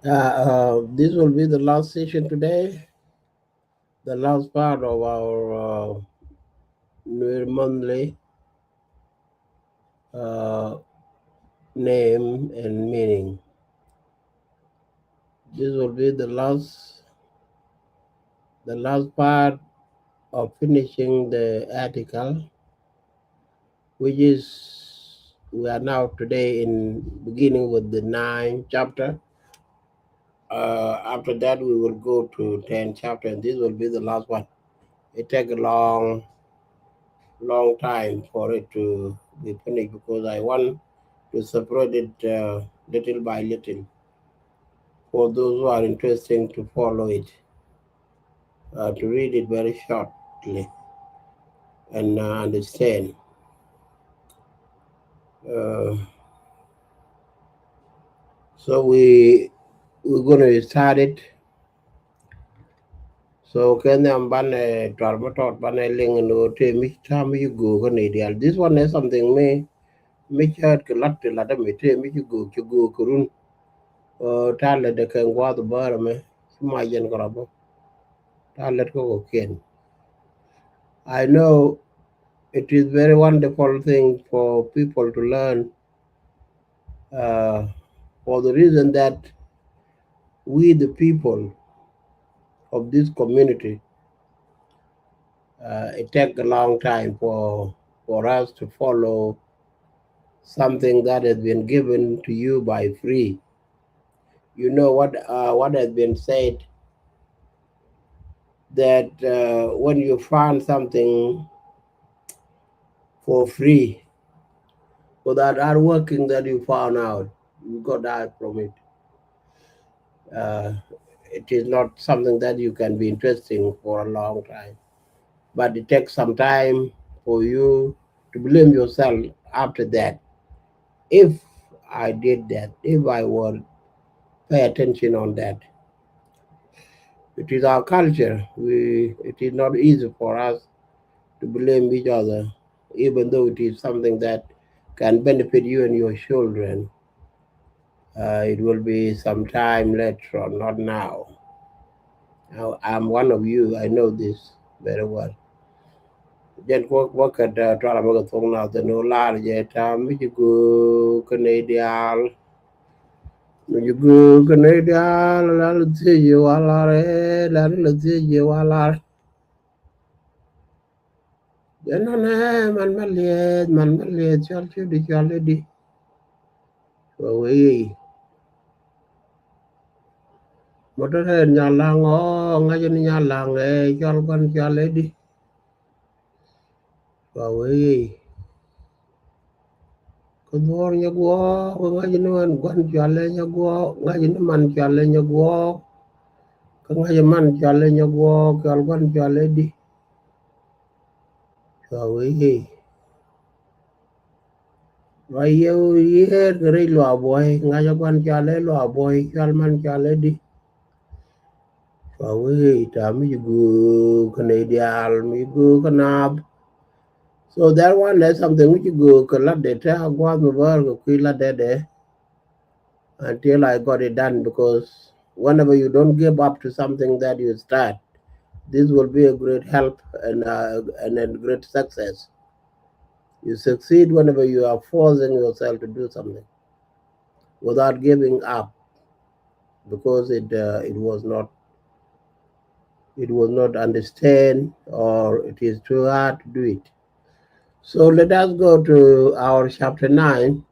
This will be the last session today, the last part of our new monthly uh, name and meaning. This will be the last part of finishing the article, which is we are now today in beginning with the ninth chapter. After that, we will go to 10th chapter, and this will be the last one. It take a long time for it to be finished because I want to separate it little by little for those who are interested to follow it, to read it very shortly and understand. Uh, so we're going to start it. So can I'm ban tormatot ban ling no te mi time you go can ideal. This one is something me chat lat la da me te mi go kurun tala de kan gwa the bar me ma yen grabo tala ko ken. I know it is very wonderful thing for people to learn uh, for the reason that we the people of this community it take a long time for us to follow something that has been given to you by free. You know what has been said that when you find something for free without hard working that you found out, you got out from it. Uh, it is not something that you can be interesting for a long time. But it takes some time for you to blame yourself after that. If I did that, if I would pay attention on that. It is our culture. It is not easy for us to blame each other, even though it is something that can benefit you and your children. It will be some time later on, not now. Now, I'm one of you. I know this very well. Jen ko ka da twala ba ko na the no la je ta mi go Canadian mi go Canadian la lu ti je wala re la lu ti je wala jen na man ma le chal di wa we mo to nya la ngo nga jen nya la nge chal kon chal di wa we ko dor nya go ko nga jen man gon chal nya go nga jen man chal nya go ka man chale nyago kalgon chale di kawe waye ye gre lo aboy ngaja kwan chale lo aboy kalman chale di kawe tami gu kane dial mi gu kanab. So that one is something which you go collect the ta gwa no bar go kila de until I got it done because whenever you don't give up to something that you start, this will be a great help and a great success. You succeed whenever you are forcing yourself to do something without giving up because it was not understand or it is too hard to do it. So let us go to our chapter 9.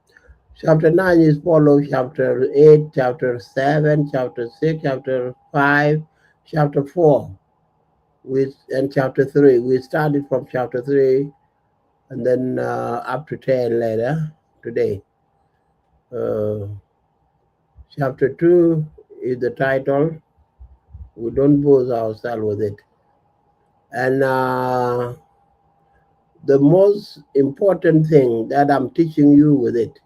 Chapter 9 is followed chapter 8, chapter 7, chapter 6, chapter 5, chapter 4, and chapter 3. We started from chapter 3 and then up to 10 later today. Uh, Chapter 2 is the title. We don't bore ourselves with it. And the most important thing that I'm teaching you with it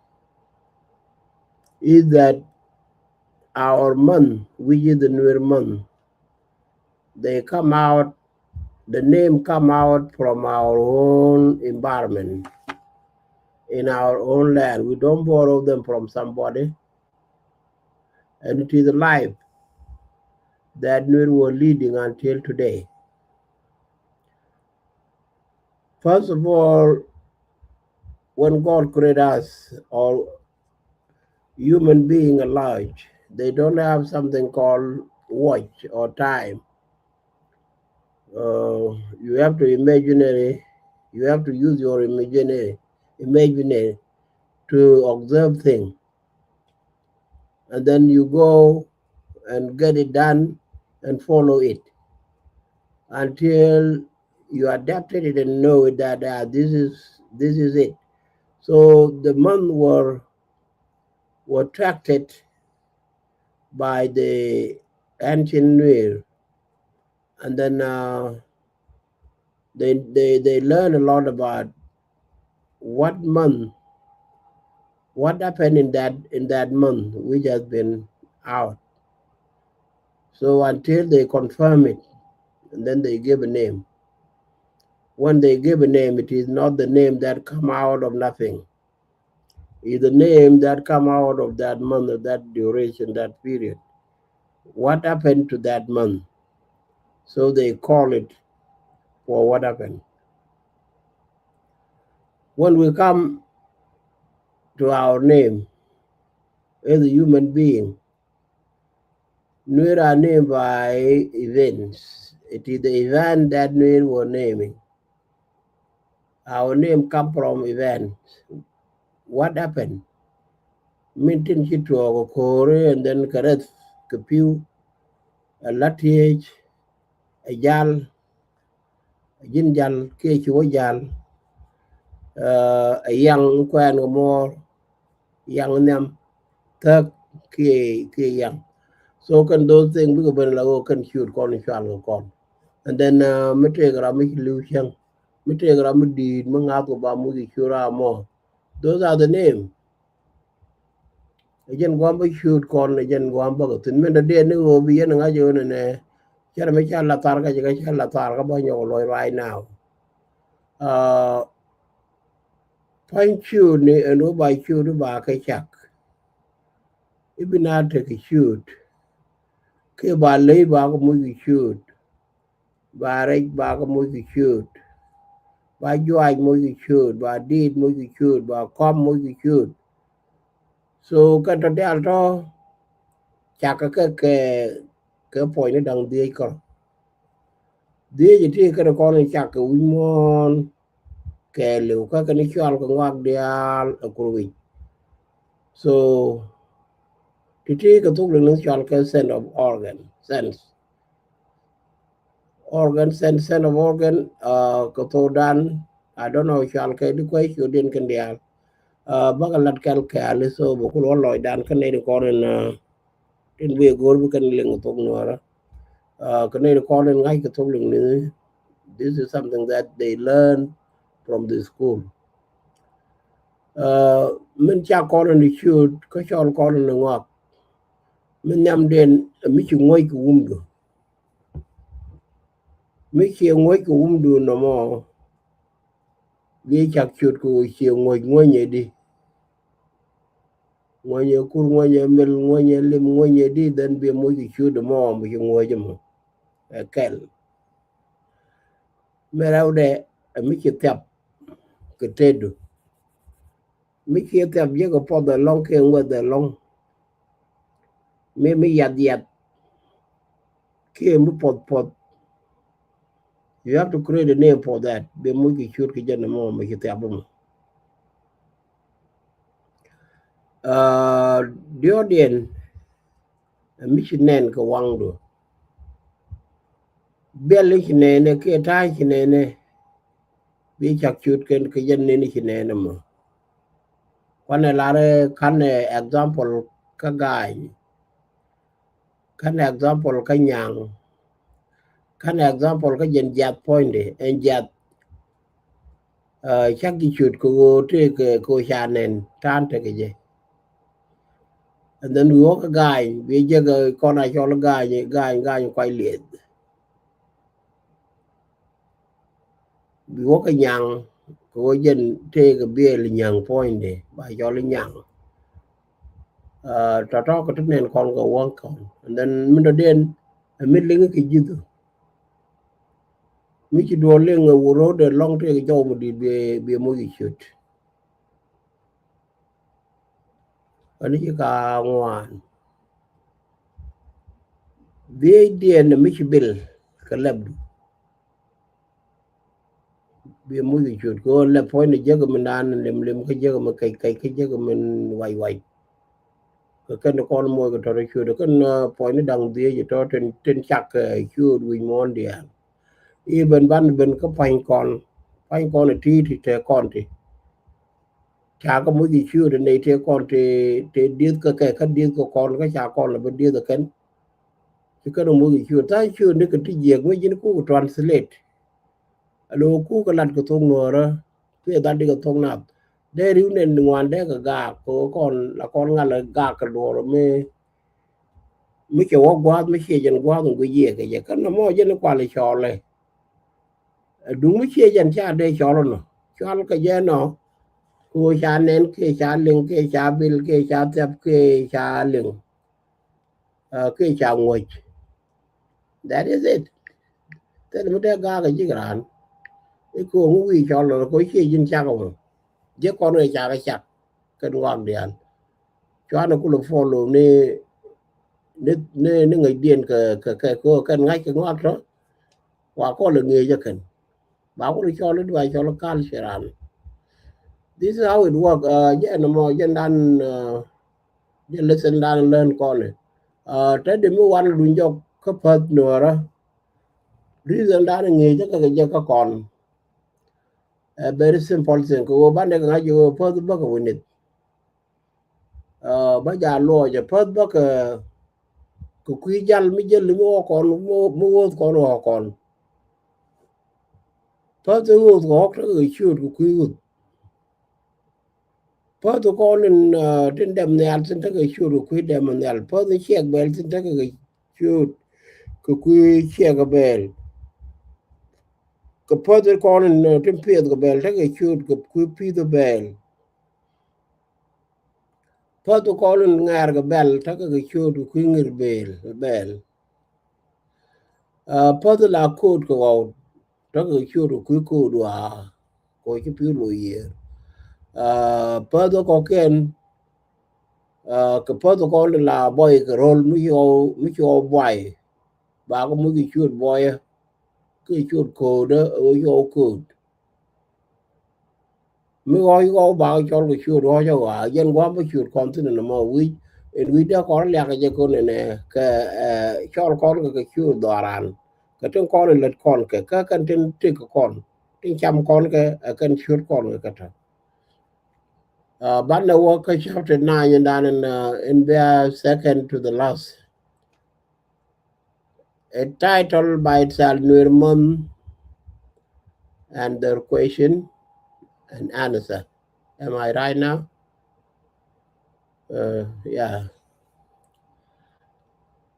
is that our month, which is the new month, they come out, the name come out from our own environment, in our own land. We don't borrow them from somebody. And it is a life that we were leading until today. First of all, when God created us, or human being alive, they don't have something called watch or time. You have to imaginary, you have to use your imaginary to observe things, and then you go and get it done and follow it until you adapted it and know that this is it. So the month were tracted by the ancient Nuer, and then they learn a lot about what month, what happened in that month which has been out. So until they confirm it, and then they give a name. When they give a name, it is not the name that come out of nothing. It's the name that come out of that month, of that duration, that period. What happened to that month? So they call it for what happened. When we come to our name as a human being, we are named by events. It is the event that we were naming. Our name come from events. What happened? Mintin Chitro Kore, and then Kareth Kapiu, a Latiage, a Jal, a Jinjal, Kechuajal, a young Quan more, young them, Turk, K young. So can those things we can shoot con con. And then Metegra make illusion. Metegra did Mangaku Bamuki Shura more. Those are the names. Again, Gwamba shoot con again Gwamba. Tin men the day will be in a gajon and a Charamachala Targa, Jacala Targa Banyo right now. Point shoot and no by shoot back a chuck. If you not take a shoot, Kiba lay back a movie shoot. Barek back a movie shoot. By Joy movie shoot. By Deed movie shoot. By Com movie shoot. So cái đó đeo cho chả cái phổi nó đằng đi còn đi thì cái con này chả cái uy mòn cái liều cái này cho cái ngoặc đeo ở cuối. So thì cái thuốc lượng cho cái sense of sense of organ cái thô đan I don't know cho cái đi quay chủ điện cái đeo bác lật cái lý số bộ cái lối đan cái này con này trên về gối với cái lượng thuốc nữa cái này con nên ngay cái thuốc lượng này. This is something that they learn from the school. Mình cha con đi shoot có cho con nó ngọc mình nhắm đến mình chỉ ngồi cái được mình chỉ ngồi cái được nó mà vì chắc shoot cái chỉ ngồi nhẹ đi ngồi nhẹ kur ngồi nhẹ mel ngồi nhẹ lim ngồi nhẹ đi then bị mỗi cái shoot mà mình chỉ ngồi chứ mà cái mẹ đâu đấy mình chỉ tập cái thế được mình chỉ tập với cái pod long cái ngồi the long mình yat khi mình pod you have to create a name for that be muy ki chur ki jana mo me ki tabum the audience mission ko wangdo bel ki ne ke ta ki ne bi chak chut ken ki janne ni ki ne mo kwane lare kan example ka gai kan example ka nyang kan example ka jen jat point en jat chak ki chut ko te ko chanen tan te ke je. And then we walk a guy, we just a corner shall guy quite late. We walk a young, go and take a beer in young point by jolly young. ta to ko tnen kon go won kon and then min do den mi linga ki jitu mi ci do lenga woro de long te jaw mo di be mo gi chut ani ci ka ngwan be den mi ci bil ka labdu be mo gi chut ko le point je ga min nan lem ka je ga ma kai ka je ga min wai cái con mua cái trò chơi đó cái point đằng dia gì đó trên chặt chưa đuôi mòn đi à y bên cái phanh con này thì trẻ con thì chả có mỗi gì chưa đến đây trẻ con thì điên cái điên của con cái chả con là bên điên được cái đồng mỗi gì chưa ta chưa nếu cái gì mới chỉ nó cũng translate alo cũng cái lần cái thông nữa đó cái ta đi cái thông nào để riu nên ngoan để cái gà của con là con ngà là gà cái đồ rồi mới cho quá mới chia dần quá còn cái gì cái gì cái nó mua dân nó qua lại cho lại đúng mới chia dần cha đây cho nó cho nó cái gì nó cô cha nên cái cha linh cái cha bil cái cha tập cái cha linh cái cha ngồi that is it thế là mới ra cái gì cả cái cô ngu cho nó có chia dần cha không chứ con này cha cái chặt cái ngon đi ăn cho nó cũng được follow nè người điên cái cô cái ngay cái ngon đó và có là người cho cần bảo có cho nó đuổi cho nó can sẽ làm this is how it work yeah no more dân đan dân lesson đan learn con này tới điểm mới quan luôn cho cấp phật nữa đó reason đan người chắc cái giờ có còn very simple thing cô bán được ngay chỗ phật bắc của mình bây giờ lo cho phật bắc cái quý dân mới dân mua con họ còn phật mua họ cái người chưa cái quý phật con trên đầm này trên tất cái chưa quý đầm này phật chiếc bèl trên tất cái chưa cái quý chiếc cái bèl cái phật con trên phía cái bèl tất cái chưa cái quý phía bèl phật con ngar cái bèl tất cái chưa cái quý ngir bèl phật là code cái vào tất cái chưa cái quý code à có cái phía lùi phật có cái phật con là boy cái role mới cho boy bà có mấy cái chuột boy cái chuột code đó ở vô code mới gọi bà cho cái chuột đó cho bà dân quá mới chuột con thế này mà quý đó có lẽ cái con này nè cái cho con cái chuột đỏ ran cái trong con này lật con cái trên cái trên trăm con cái chuột con cái ban đầu cái chapter 9 and then in the second to the last a title by itself Nirman and the question and answer. Am I right now? Yeah.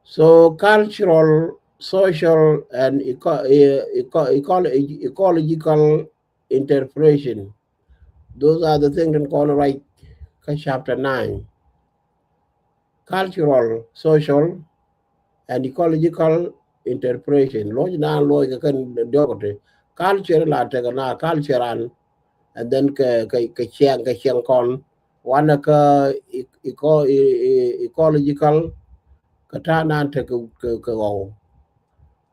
So cultural, social, and ecological interpretation. Those are the things in corner right chapter 9. Cultural, social, and ecological interpretation. Loj na loj kan dogote. Culture la tegana cultural and then ke chiang kon one ka ecological katana te go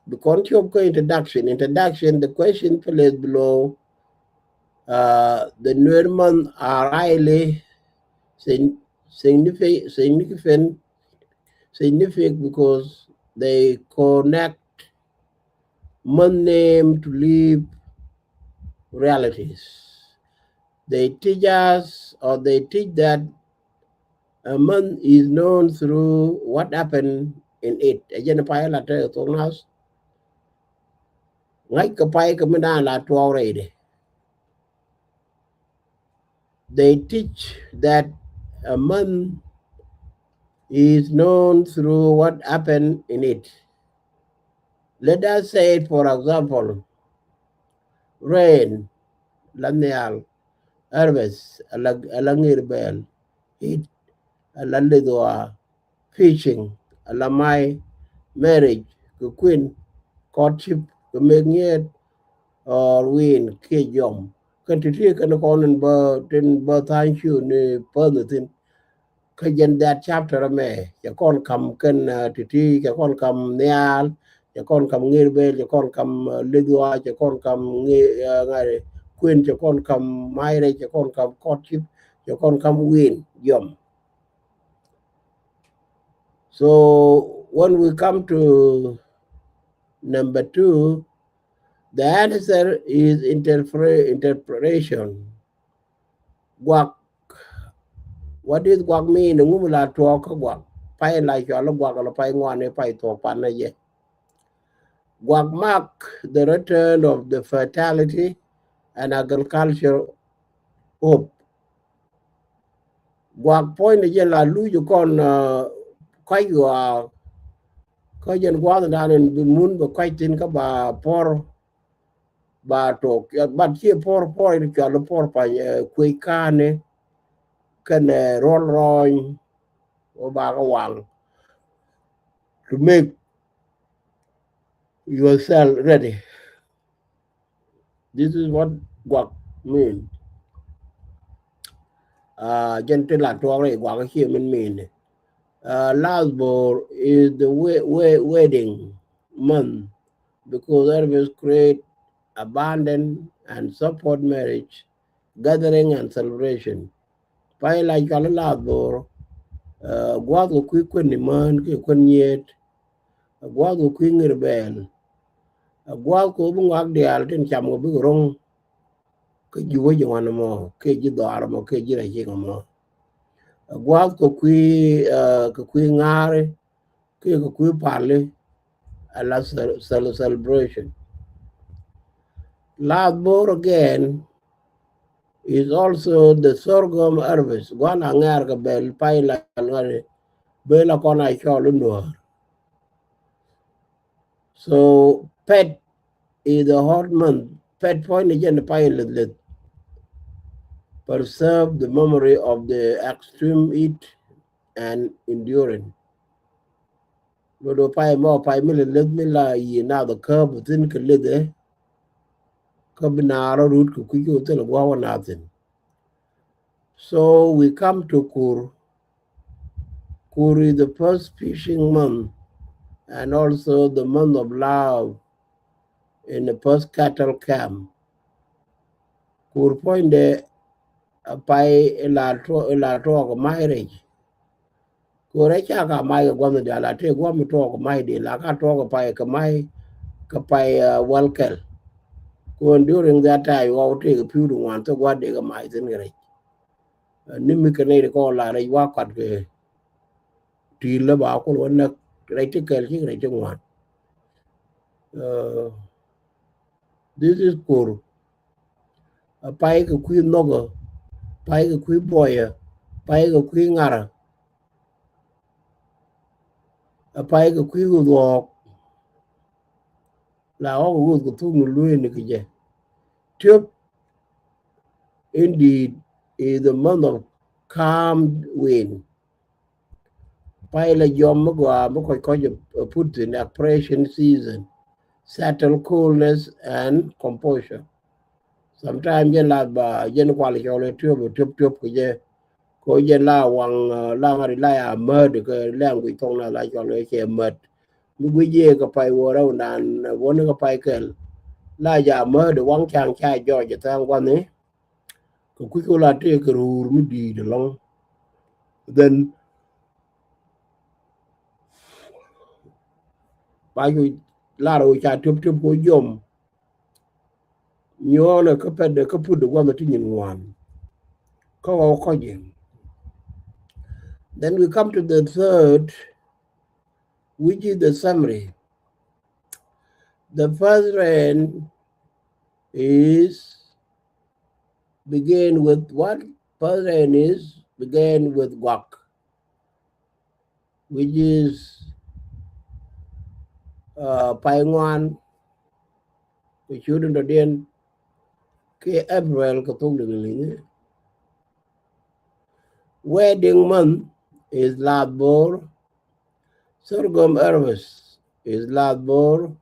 the control introduction the question placed below the Norman are highly significant because they connect man name to live realities. They teach us or they teach that a man is known through what happened in it. Again, pa la te to nas. Ngai ka pai ka mina la to already. They teach that a man is known through what happened in it. Let us say, for example, rain, lanyal, harvest, alangir bell, heat, Landedwa fishing, Alamai marriage, the queen, courtship, the making or win, Kejom. Country can call in birth in birth, thank you, ni permitting. Kajan that chapter me, ya kon kam ken titi, ya kon kam neal, ya kon kam ngirbe, ya kon kam lidwa, ya kon kam ngare, queen, ya kon kam marriage, ya kon kam courtship, ya kon kam win, yom. So when we come to number 2, the answer is interpretation. Guak, what does guak mean? Ngumula talk guak. Pai like your guak or pai one pai to pana ye. Guak mark the return of the fertility and agriculture hope. Guak point again la lu you con quite you are quite and guak down in the moon but quite think about poor ba to but here por in the por pa kwe kane can roll roin or ba wang to make yourself ready. This is what mean. Gentle la to re guak here mean. Last ball is the wedding month because Arabs create abandon and support marriage, gathering and celebration. Pai like a last ball. Gwa go quick when the man can yet, a gwa go quick rebel, a gwa go bung the altin cham go big wrong, could you wait one more, cage the arm or cage a jigamo. A gwa go quick, ngare, quick parley, a last celebration. Last board again is also the sorghum harvest. One angarga bell, pile, bella cona shawl. So pet is the hot month. Pet point again the pilot preserve the memory of the extreme heat and enduring. Lodo pai mo pai mil let me la ye now the curb within kalide kabinara root kuku tell a nothing. So we come to Kur. Kur is the first fishing month and also the month of love in the first cattle camp. Kur point de pai elato marriage. Kore cha ka mai gwa me la te gwa me to mai de la ka to pai ka mai ka pai welkel. Ko during that time wa te ka pu du wan to gwa de ka mai tin gre. Nimi ka ne ko la re wa kwat ke ti le ba ko won na re te kel chi re chung wan. This is Kur. A pai ka ku no go, pai ka ku boya, pai ka ku ngara. A pai ka ku go la o go tu mu lu ni ke je. Tip indeed is the month of calm wind. Pile Yom put in oppression season, settle coolness and composure. Sometimes you like quality all the tube ko la wang la ngari la ya murder ke language tong na like all the mud. We ye ka pai wo ra nan won ka pai kel la ya murder wang chang cha George tang wan ni ko ku la te ke ru mi di de long. Then ba yu la ro cha tup ko yom nyona ka pede ka pu de wa tin wan ko ko yin. Then we come to the third, which is the summary. The first rain is begin with what? First rain is begin with Guak, which is Paingwan, which shouldn't have been April. Wedding month is Ladbor. Sorghum Ervis is Ladbor.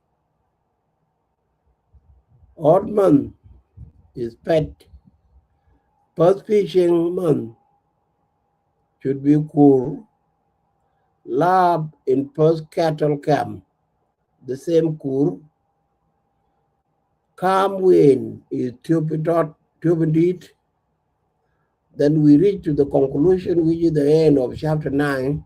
Oddman is Pet. First fishing month should be Kur. Lab in first cattle camp, the same Kur. Calm wind is Tubidit. Then we reach to the conclusion, which is the end of chapter 9.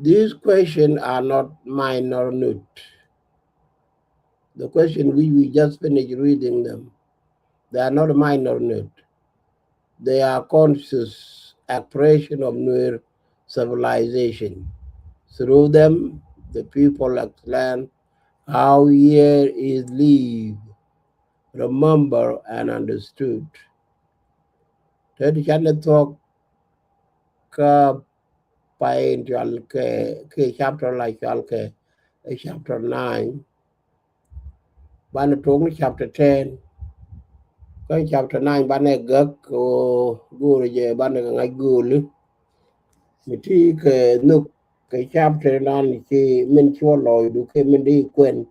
These questions are not minor note. The question which we just finished reading them, they are not a minor note. They are conscious expression of new civilization. Through them, the people explain how here is lived, remember and understood. Third chapter talk by chapter like chapter 9. Ban talk chapter 10. Cái chapter 9 ban này gấp của guru về ban này ngay guru mình thi cái nước cái chapter 9 thì mình cho lòi đủ khi mình đi quên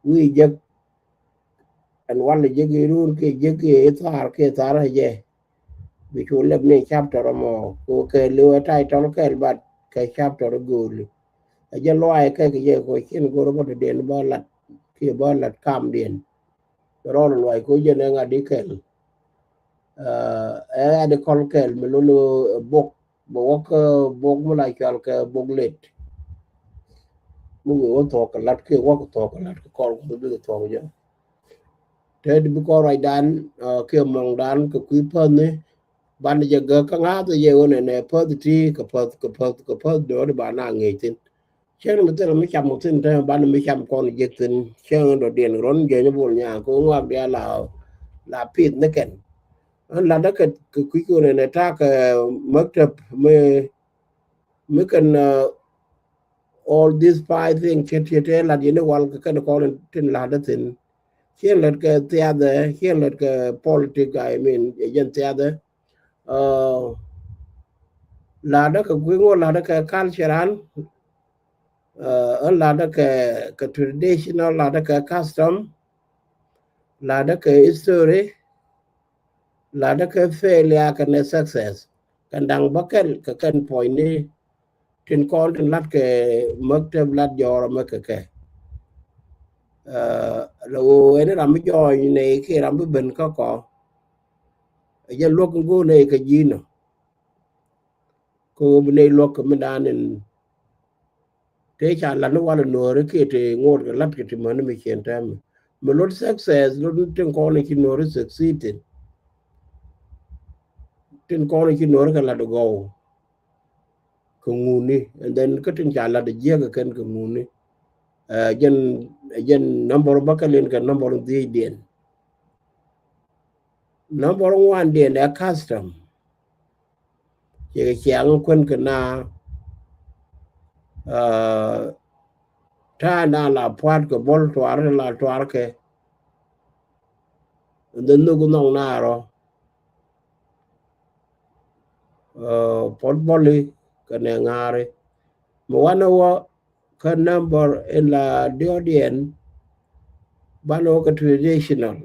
quy giấc anh quan là giấc luôn cái giấc cái thar hay gì bị chỗ lập nên chapter mà cô cái lừa trai trong cái bát cái chapter guru ở trên loài cái gì của trên guru có thể điện bao lật kia bao lật cam điện rồi loài của dân nga đi cái ada kolkel melulu bok mo la kal ka boglet mu go to ka lat ke wa to ka lat ko ko bi to ja te bi ko rai dan ke mong dan ko ku pon ne ban je ga ka nga to ye one ne po ti ka po do ba na nge tin chen mo te mo cham mo tin te ban mi cham kon je tin chen do den ron je ne bol nya ko ngwa dia la pit ne ken là đó cái cô này ta cái mất tập mới cần all these five things chết là gì nó quan cái con trên là đó thì hiện là cái theater hiện là cái politics I mean dân theater là đó cái ngôn là đó cái cultural là đó cái traditional là đó cái custom là đó cái history là đó cái failure cái success cái đằng bắc cái point này trên con trên lát cái mất thêm lát giò mà cái rồi nó làm cái giò này khi làm cái bình có giờ lúc cô này cái gì nữa cô bên đây lúc mình đang nên thế chả là nó qua là nửa cái thì ngồi cái lát cái thì mà nó mới chuyển ra mà lúc success lúc trên con này khi nửa succeeded trên con này khi nửa cái là được go Kunguni, and then cutting chala the jaga can Kunguni. Jen number of bakalin can number of the Indian. Number one day their custom. Yang Kun Kana Tana la Puat go ball to Arla to Arke, and then Nugunong Naro Port Bolly. Kanangare Mwanawa ka number in la Diodian Bano ka traditional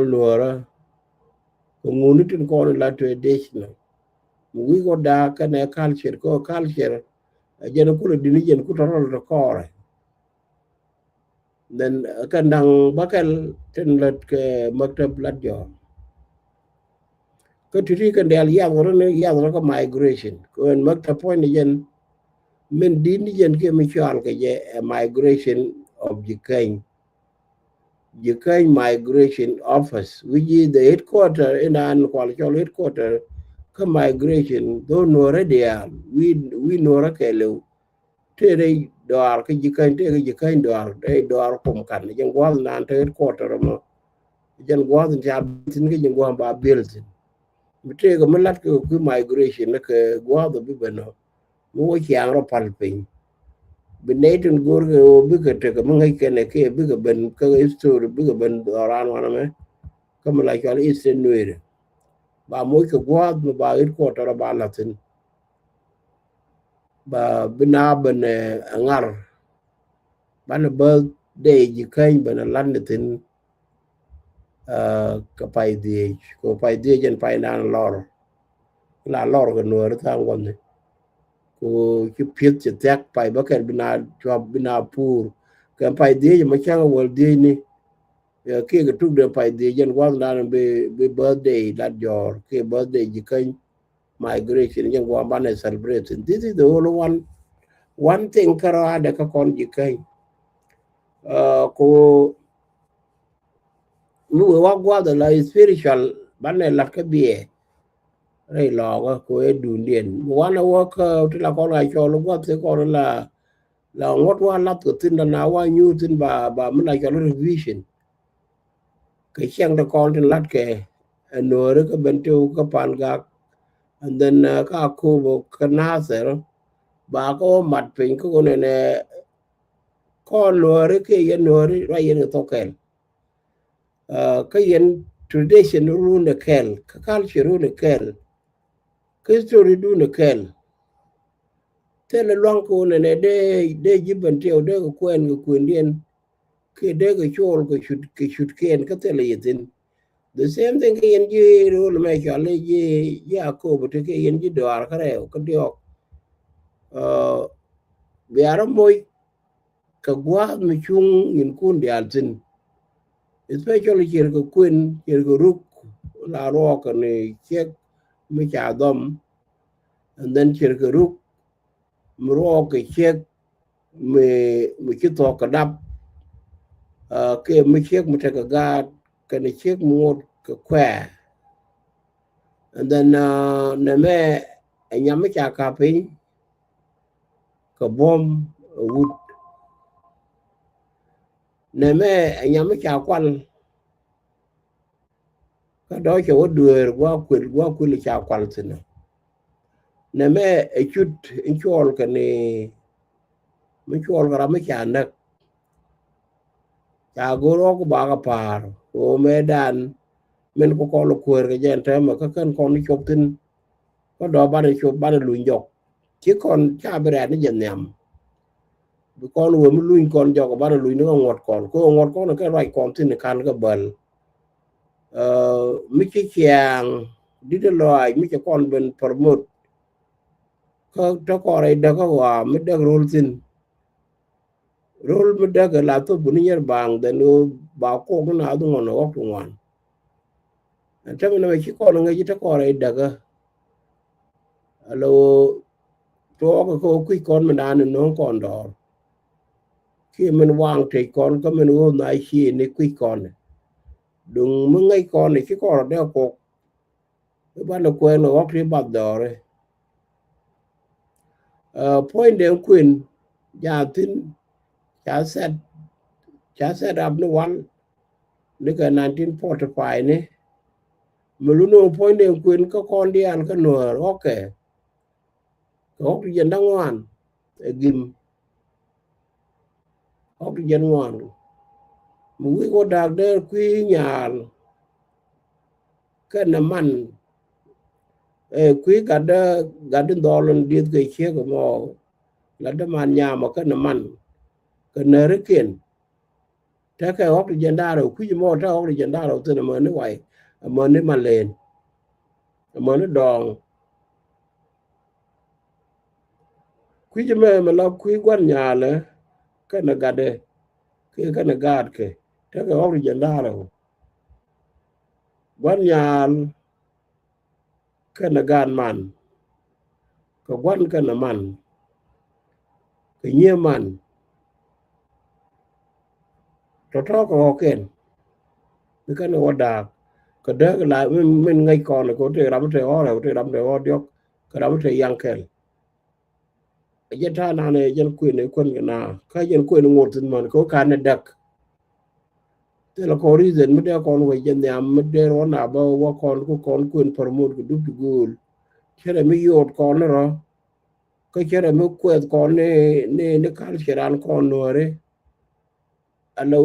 Nora Munitin call la traditional we go da kana culture a genokula dinigen kutarol the core then kandang bakal ten let ke maktab ladjo Kuturi kan dia liang orang migration. Kau mak point jen, men din jen ke mutual ke je migration of Jikain migration office, which is the headquarter in an quality headquarter. Ke migration, though no redia, we no rakelu. Tere doar ke Jikain doar, doar pumkan. Yang gua nan headquarter mo, yang gua jab tin ke yang gua ba build. Take a malat ku migration like a guado bibano mo chiang ro palping benatin gorgo bigger take a mangai can a bigger ben story bigger ben around one me come like all eastern nuer ba moy ko gwad ba ir ko tara ba latin ba bina ben ngar ban birthday ji kan ben landatin ka pai di ko pai di jen pai nan lor la lor ga no ta ngon ko ki pit ti tek pai ba ker bina job bina pur ka pai di ma cha wol di ni ke ga tuk de pai di jen wan dan be birthday that your ke birthday ji kan migration jen wan ban celebrate this is the whole one thing karo ada ka kon ji kan ko mu wa gwa da la spiritual ban la ka bie rei lo ko e dun dien wana wa ka ti la ko la cho lo gwa te ko la ngot wa lat ko tin na wa nyu tin ba mun la cho revision ke chiang da ko tin lat ke no re ka ben tu ka pan ga and then ka ko bo ka na ser ba ko mat pin ko ne ko lo re ke ye no re ra ye to ken ka yen tradition ru ne kel ka culture ru ne kel ka history du ne kel tele long ko ne de jiban teo de ko kwen ko kwen ke de ko chol ko should ken ka tele yitin the same thing ke yen ji ru me cha le ji ya ko bo te ke yen ji do ar kare ko dio bi ara moy ka gwa mi chung in kun di altin especially here ko kwen here ko ruk la ro ka ne che mi cha dom and then here ko ruk mro ke che mi ki to ka dap ke mi che mi te ka ga ka ne che mu ka kwa and then ne me nyam cha ka pin ka bom wood ne me nyam cha kwal ka do che wo duer gwa kwil cha kwal tin ne me e chut in chol ka ne mi chol ka mi cha nak cha go ro ko ba ka par o me dan men ko ko lo kwer ga jen te ma ka kan kon ni chop tin ko do ba ni chop ba ni lu njok chi kon cha bre ni jen nyam bu kon wo mi lu kon jok ba ni lu ni ngot kon ko ngot kon ka rai kon tin kan ka bal mi chi chiang di de loy mi chi kon ben promote ko to ko re da ko wa mi da rol tin rol mi da ga la to bu ni yer bang de no ba ko na du ngon ko wan ta mi na chi kon ngai ta ko re da ga alo to ko ku kon mi da no kon do khi mình wang thì con có mình ôm lại khi này quý con này đừng mới ngay con này chứ con đeo cột cái bắt đầu quen rồi góp đi bắt đầu rồi point điểm quyền gia tin cha set up no one cái 1945 này mà lúc nào point điểm quyền có con đi ăn cái nửa ok góp đi dân đang ngoan gim góp đi dân ngoan mũi có đặc đe quý nhà cái nằm ăn quý gada dolan dit ke che ko mo la de man nya ma ka na man ka na rekin ta ka ok jenda ro ku mo ta ok jenda ro te na ma ne wai ma ne ma len ma ne dong ku je me la ku gwan nya le ka na gade ke ka na gad ke ta ka ok jenda ro gwan nya ka na gan man ka gwan ka na man ka nye man to ko ken cái này wada cái đó là mình ngay còn là có thể làm thế ho là có thể làm thế ho được cái làm thế yang kel cái ta na này dân quyền này quân cái nào cái dân quyền ngột tin mà có cái này đặc thế là có reason mới đeo con về dân nhà mới đeo nó bao qua con quyền promote cái đúc gul thế là mới yột con nó rồi cái thế là mới quẹt con này cái sẽ ăn con nữa đấy alo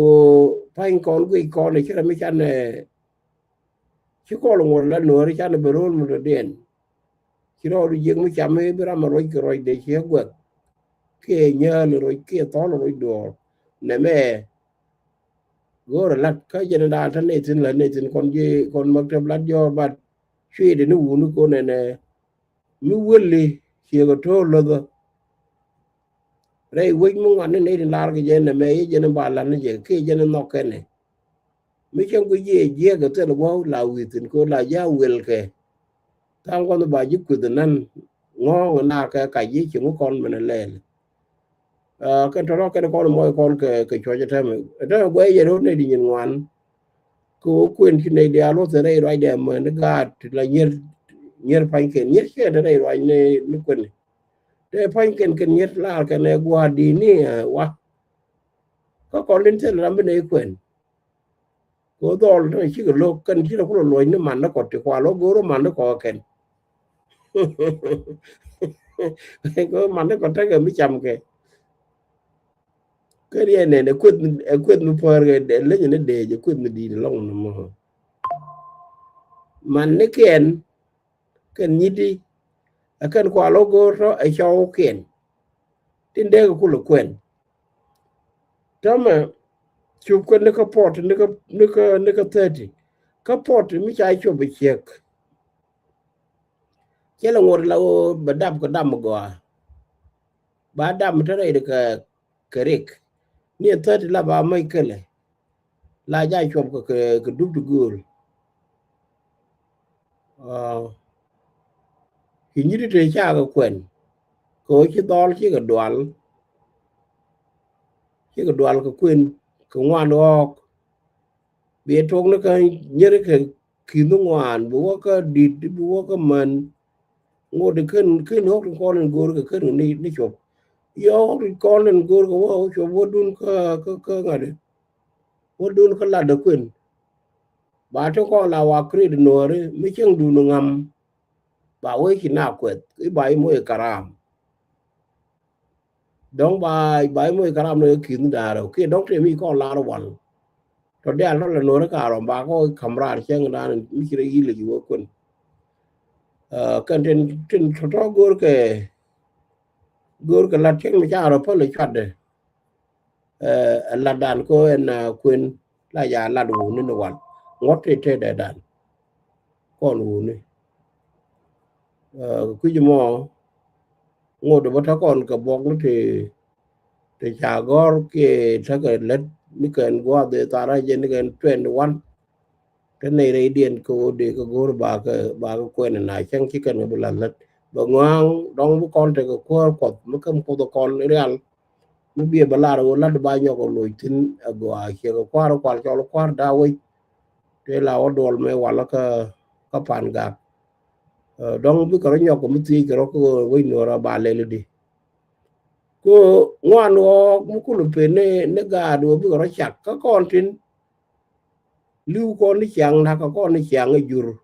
phanh con cái con này thế là mới chăn này chứ có là một lần nữa cha nó bê rôn một đèn chứ đó đi dương mới chạm ấy bê ra mà rồi để chế quật kia nhớ rồi kia to rồi đồ nè mẹ gỗ là lát cái chân đàn thân này tin là này tin con mặc tập lát do bát suy để nó uống nó cô này nè mi wulli kiego to lodo rei wig mu ngane ne din lar ge jene me jene bala ne je ke jene no kene mi chen ku je ga te lo la witin ko la ja wel ke tam ko ba ji ku nan ngo na ka ji chi mu kon mena le kan to ro ke ko mo kon ke cho je tem da gwe je ro ne di nyen wan ko kuen ki ne dia lo te rei rai de me ne ga la nyer pan ke nyer ke de rei rai ne ni kuen để phanh cần nhất là cái này qua đi nè wa có còn lên trên làm bên này quyền có đó là chỉ có lô cần chỉ là có lỗi nó mà nó còn thì qua lô gỗ mà nó có kèn có mà nó còn thấy cái mấy trăm cái này này quyết nó phơi cái để lấy nó để cho quyết nó đi long mà nó kèn như đi cần qua lô gỗ đó ở sau kèn tin đây có lỗi quyền đó mà chụp cái nó có port nó có 30 cái port mới chạy chụp bị chết cái là ngồi lâu bà đâm có đâm một gò bà đâm thế này được cái rick nên 30 là bà mấy cái này là chạy chụp cái đúc được gùi thì như thế cha cái quyền có chứ đó chứ cái đoàn cái quyền cái ngoan đó biết trong nó cái nhớ cái khi nó ngoan bố cái đi bố cái mình ngồi đểขึ้นhốc con lên gối cáiขึ้นนี่chụp yo con lên gối cái wow chụp vô đun cái ngày đấy vô đun cái là được quyền bà cho con là hoa kiri được nổi đấy mấy chân đun nó ngầm bà ấy khi nào quệt cái bài mỗi karam đóng bài mỗi karam này kín đà rồi kia đóng thì mi con la nó bẩn rồi đây nó là nổi cả rồi bà có camera chân ra nên mi kiri gì là gì vô quyền cần trên cho gối cái lát chân mà cha rồi phải lấy chặt đấy lát đàn có en quyền là già lát đủ nên nó bẩn ngót thế để đàn con đủ này quý vị mò ngồi được bắt con cả bọc nó thì trả gói cái thằng cái lết mới cần qua để ta ra trên cái 21 cái này đây điện cô để cái gối bà cái quen này chẳng chỉ cần một lần lết và ngoan đóng với con thì cái qua quật nó không có con nữa ăn nó bia bà la rồi lát bao nhiêu còn lùi tin ở ngoài kia cái qua nó cho nó qua đau ấy thế là nó đổ mấy quả nó cái phản gạt dong bi karo nyoko mti karo ko we nora balele di ko ngwano mukulu pene ne gado bi karo chak ka kon tin liu ko ni chang na ka kon ni chang jur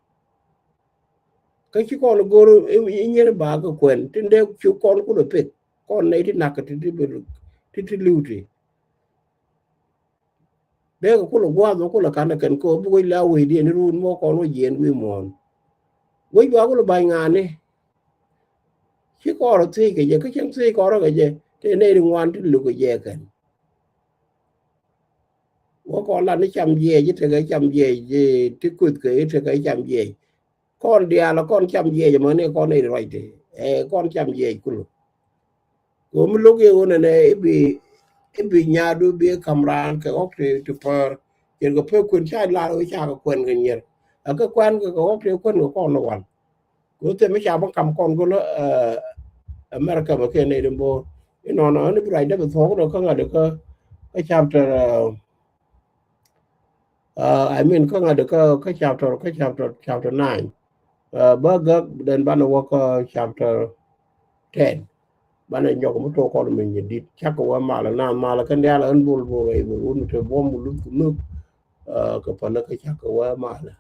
ka chi kon goro e nyer ba ka kwen tin de chu kon ku do pet kon nei tin nakati ti liu ti de ko ku lo gwa do ko la kana ken ko bu la we di ni run mo kon wo yen wi mon với bao nhiêu bài ngàn này chứ có rồi thì cái gì cái chân thì có rồi cái gì thế này đừng ngoan thì lục cái gì cần có con là nó chăm gì chứ cái chăm gì thì cụt cái chăm gì con đi là con chăm gì mà này con này rồi thì con chăm gì cũng có một lúc yêu này bị nhà đôi bị camera cái ốc thì per cái per quên sai là rồi cha cái quên cái nhiều ở cái quan cái ốc thì quên của con nó hoàn có thể mấy cha bằng cầm con của nó America mà cái này đừng bộ nó phải để bị thoát được không là được cái chapter I mean không là được cái chapter 9 burger then ban đầu có chapter 10 ban đầu nhóc một số con mình nhìn đi chắc có mà là nam mà là cái này là ăn bùn bùn này bùn thì bom bùn nước cái phần là cái chắc có mà là